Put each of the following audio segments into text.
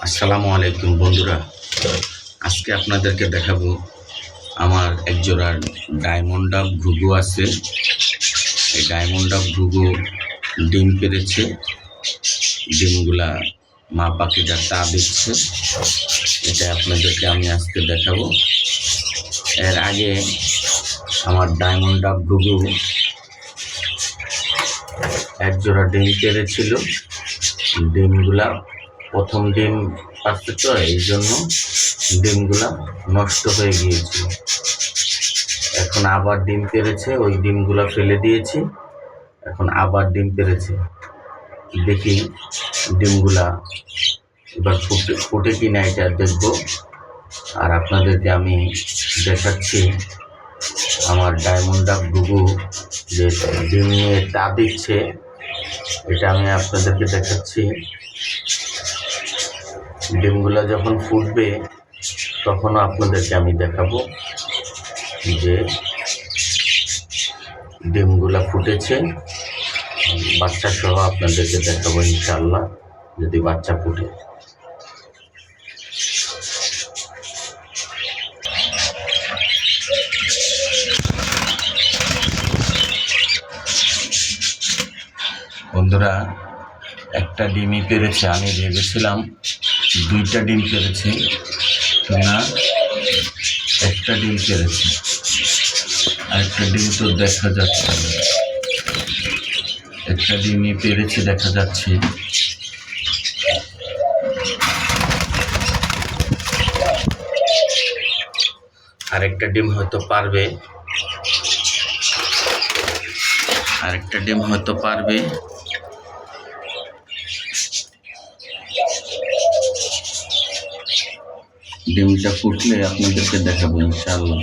আসসালামু আলাইকুম বন্ধুরা, আজকে আপনাদেরকে দেখাবো আমার একজোড়া ডায়মন্ড ডাব ঘুঘু আছে। এই ডায়মন্ড ডাব ঘুঘু ডিম পেড়েছে। ডিমগুলা মা পাখিটা তা দিচ্ছে, এটা আপনাদেরকে আমি আজকে দেখাবো। এর আগে আমার ডায়মন্ড ডাব ঘুঘু একজোড়া ডিম পেড়েছিল। ডিমগুলা প্রথম ডিম পাচ্ছে তো, এই জন্য ডিমগুলা নষ্ট হয়ে গিয়েছিল। এখন আবার ডিম পেড়েছে, ওই ডিমগুলা ফেলে দিয়েছি, এখন আবার ডিম পেড়েছে। দেখি ডিমগুলা এবার ফুটে কিনা এটা দেখব। আর আপনাদেরকে আমি দেখাচ্ছি আমার ডায়মন্ড ডাব ঘুঘু যে ডিম নিয়ে তা দিচ্ছে, এটা আমি আপনাদেরকে দেখাচ্ছি। ডিমগুলা যখন ফুটবে তখনও আপনাদেরকে আমি দেখাবো যে ডিমগুলা ফুটেছে। বাচ্চা সহ আপনাদেরকে দেখাবো ইনশাআল্লাহ, যদি বাচ্চা ফুটে। বন্ধুরা, একটা ডিমই পেড়েছে। আমি ভেবেছিলাম দুইটা ডিম পেড়েছে, না একটা ডিম পেড়েছে। আরেকটা ডিম তো দেখা যাচ্ছে না, একটা ডিমই পেড়েছে দেখা যাচ্ছে। আরেকটা ডিম হয়তো পারবে, আরেকটা ডিম হয়তো পারবে। ডিমটা ফুটলে আপনাদেরকে দেখাবো ইনশাআল্লাহ।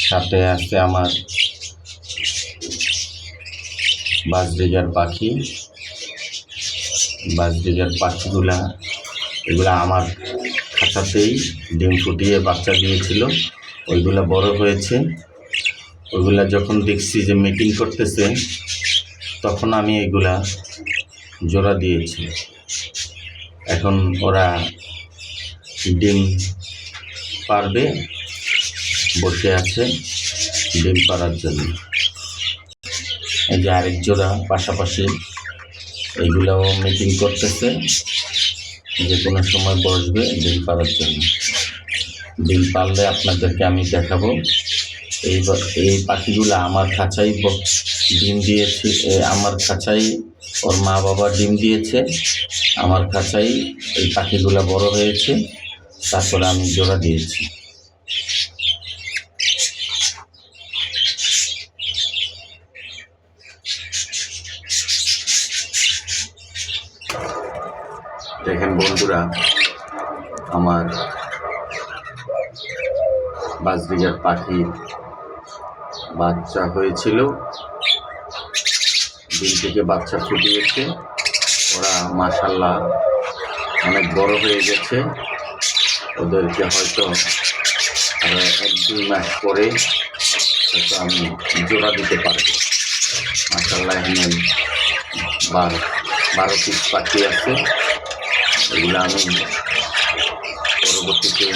সাথে আছে আমার বাজরিগার পাখি। বাজরিগার পাখিগুলা এগুলা আমার খাঁচাতেই ডিম ফুটিয়ে বাচ্চা দিয়েছিল। ওইগুলা বড় হয়েছে। ওইগুলা যখন দেখছি যে মিটিং করতেছে, তখন আমি এগুলা জোড়া দিয়েছি। এখন ওরা ডিম পারবে, বসে আছে ডিম পাড়ার জন্য। এই যে আরেক জোড়া পাশাপাশি, এইগুলাও মিটিং করতেছে, যে কোনো সময় বসবে ডিম পাড়ার জন্য। ডিম পারলে আপনাদেরকে আমি দেখাবো। এই পাখিগুলো আমার খাঁচাই ডিম দিয়েছে, আমার খাঁচাই ওর মা বাবা ডিম দিয়েছে, আমার খাঁচাই এই পাখিগুলো বড় হয়েছে, তারপরে আমি জোড়া দিয়েছি। দেখেন বন্ধুরা, আমার বাজরিগার পাখির বাচ্চা হয়েছিল, ডিম থেকে বাচ্চা ফুটিয়েছে। ওরা মাশাআল্লাহ অনেক বড় হয়ে গেছে। ওদেরকে হয়তো আরো 1-2 মাস পরে হয়তো আমি জোড়া দিতে পারবো। মাশাআল্লাহ এখানে 12 পিস পাখি আছে। এগুলো আমি পরবর্তীতে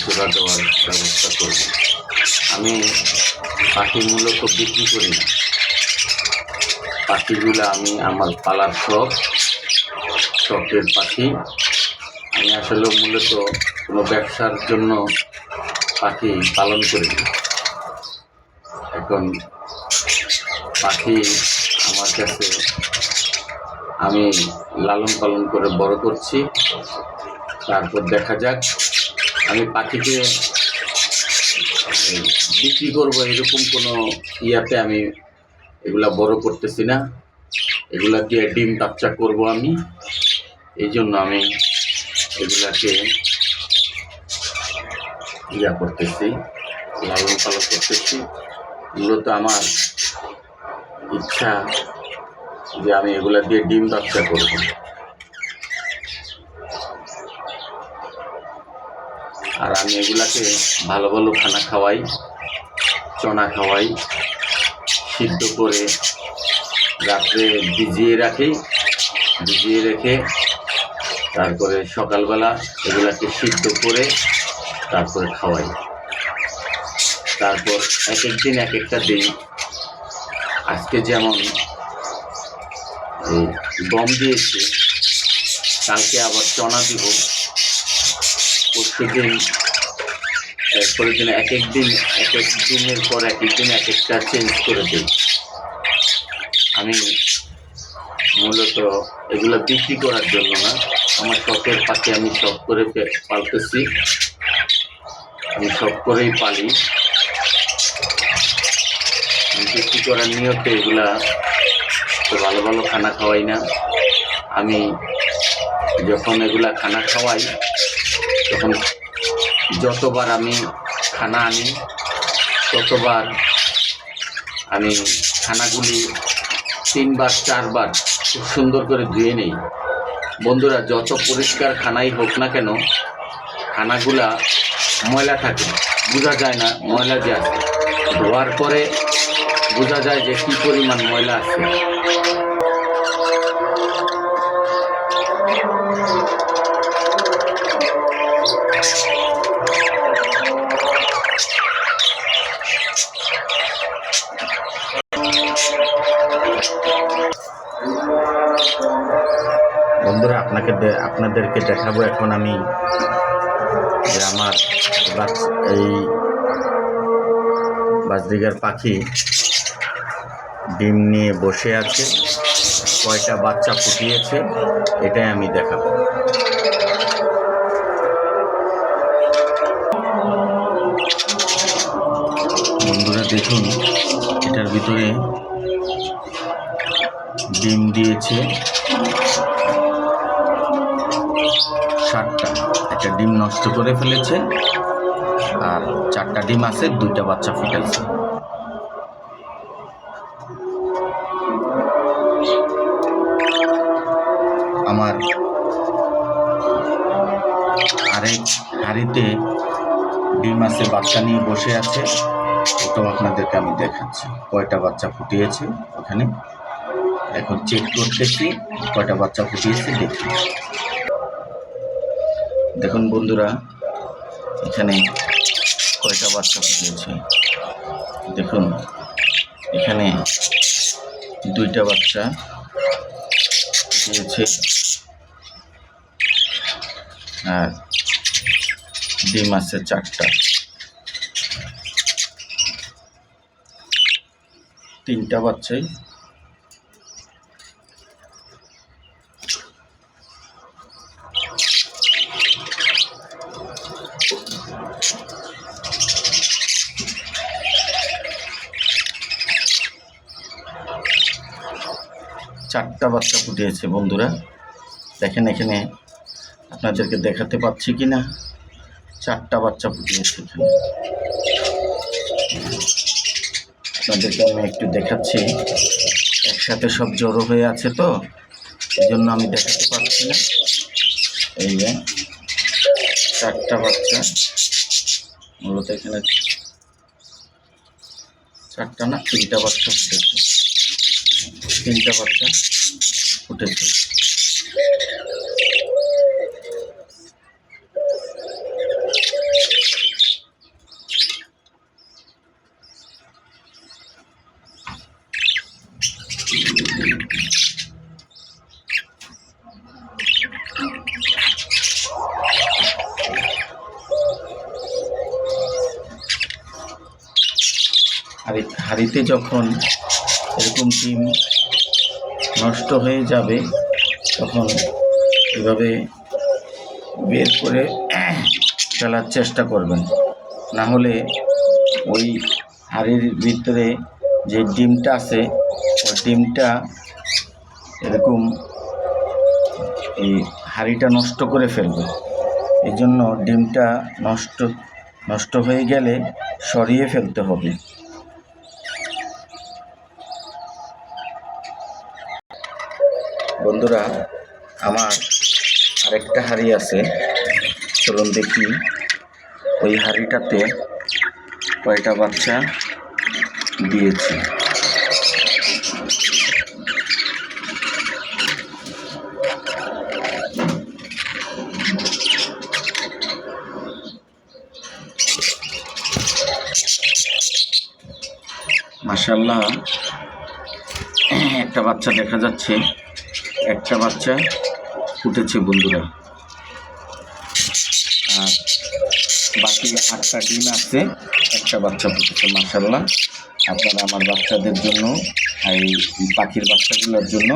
জোড়া দেওয়ার ব্যবস্থা করব। আমি পাখি মূলত বিক্রি করি না, পাখিগুলো আমি আমার পালার শখের পাখি। আমি আসলে মূলত কোনো ব্যবসার জন্য পাখি পালন করি না। এখন পাখি আমার কাছে আমি লালন পালন করে বড় করছি, তারপর দেখা যাক। আমি পাখিকে বিক্রি করবো এরকম কোনো ইয়াতে আমি এগুলা বড় করতেছি না। এগুলা দিয়ে ডিম বাচ্চা করব আমি, এই জন্য আমি এগুলাকে করতেছি, লালন পালন করতেছি। মূলত আমার ইচ্ছা যে আমি এগুলা দিয়ে ডিম বাচ্চা করব। আর আমি এগুলাকে ভালো ভালো খানা খাওয়াই, চনা খাওয়াই, সিদ্ধ করে রাত্রে ভিজিয়ে রাখি, ভিজিয়ে রেখে তারপরে সকালবেলা এগুলাকে সিদ্ধ করে তারপরে খাওয়াই। তারপর এক এক দিন এক একটা দিই। আজকে যেমন গম দিয়েছি, কালকে আবার চনা দিব, প্রত্যেকদিন পরের দিন এক এক দিনের পর এক এক দিন এক একটা চেঞ্জ করে দিই। আমি মূলত এগুলো বিক্রি করার জন্য না, আমার শখের পাখি, আমি শখ করে পালতেছি, আমি শখ করেই পালি। বিক্রি করার নিয়তে এগুলা তো ভালো ভালো খানা খাওয়াই না। আমি যখন এগুলা খানা খাওয়াই তখন যতবার আমি খানা আনি ততবার আমি খানাগুলি 3বার 4বার খুব সুন্দর করে ধুয়ে নেই। বন্ধুরা, যত পরিষ্কার খানাই হোক না কেন, খানাগুলা ময়লা থাকে, বোঝা যায় না ময়লা যে আছে। ধোয়ার পরে বোঝা যায় যে কী পরিমাণ ময়লা আছে। বন্ধুরা, আপনাদেরকে দেখাবো এখন আমি যে আমার এই বাজরিগার পাখি ডিম নিয়ে বসে আছে, কয়টা বাচ্চা ফুটিয়েছে এটাই আমি দেখাবো। বন্ধুরা দেখুন, এটার ভিতরে ডিম দিয়েছে 7টা। একটা ডিম নষ্ট করে ফেলেছে আর 4টা ডিম আছে, 2টা বাচ্চা ফুটাইছে। আমার আরেক হাঁড়িতে ডিম আছে, বাচ্চা নিয়ে বসে আছে, ওটাও আপনাদেরকে আমি দেখাচ্ছি কয়টা বাচ্চা ফুটিয়েছে। ওখানে এখন চেক করতেছি কয়টা বাচ্চা ফুটিয়েছে, দেখি। দেখুন বন্ধুরা, এখানে কয়টা বাচ্চা ফুটিয়েছে দেখুন। এখানে 2টা বাচ্চা ফুটিয়েছে আর ডিম আছে 4টা। 3টা বাচ্চাই বাচ্চা ফুটিয়েছে। বন্ধুরা দেখেন, এখানে আপনাদেরকে দেখাতে পাচ্ছি কি না, 4টা বাচ্চা ফুটিয়েছে। এখানে আপনাদেরকে আমি একটু দেখাচ্ছি, একসাথে সব জড়ো হয়ে আছে তো এই জন্য আমি দেখাতে পারছি না। এই যে 4টা বাচ্চা, মূলত এখানে 4টা না 3টা বাচ্চা ফুটেছে। 3টা বাচ্চা ফুটেছে। আর এই হাঁড়িতে যখন এরকম ডিম নষ্ট হয়ে যাবে তখন এভাবে বের করে ফেলার চেষ্টা করবেন, না হলে ওই হাঁড়ির ভিতরে যে ডিমটা আছে ওই ডিমটা এরকম এই হাঁড়িটা নষ্ট করে ফেলবে। এই জন্য ডিমটা নষ্ট হয়ে গেলে সরিয়ে ফেলতে হবে। বন্ধুরা, আমার আরেকটা হাঁড়ি আছে, চলুন দেখি ওই হাঁড়িটাতে কয়টা বাচ্চা দিয়েছে। মাশাআল্লাহ, একটা বাচ্চা দেখা যাচ্ছে, একটা বাচ্চা ফুটেছে বন্ধুরা, আর বাকি 8টা ডিম আছে, একটা বাচ্চা ফুটেছে। মাশাআল্লাহ, আপনারা আমার বাচ্চাদের জন্য, এই পাখির বাচ্চাগুলোর জন্য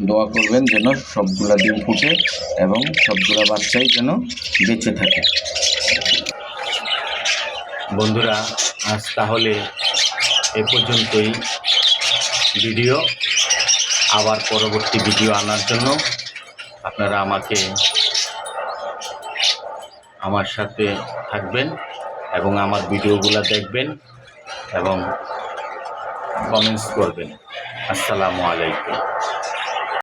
দোয়া করবেন যেন সবগুলা ডিম ফুটে এবং সবগুলা বাচ্চাই যেন বেঁচে থাকে। বন্ধুরা, আজ তাহলে এ পর্যন্তই ভিডিও। আবার পরবর্তী ভিডিও আনার জন্য আপনারা আমার সাথে থাকবেন এবং আমার ভিডিওগুলো দেখবেন এবং কমেন্টস করবেন। আসসালামু আলাইকুম।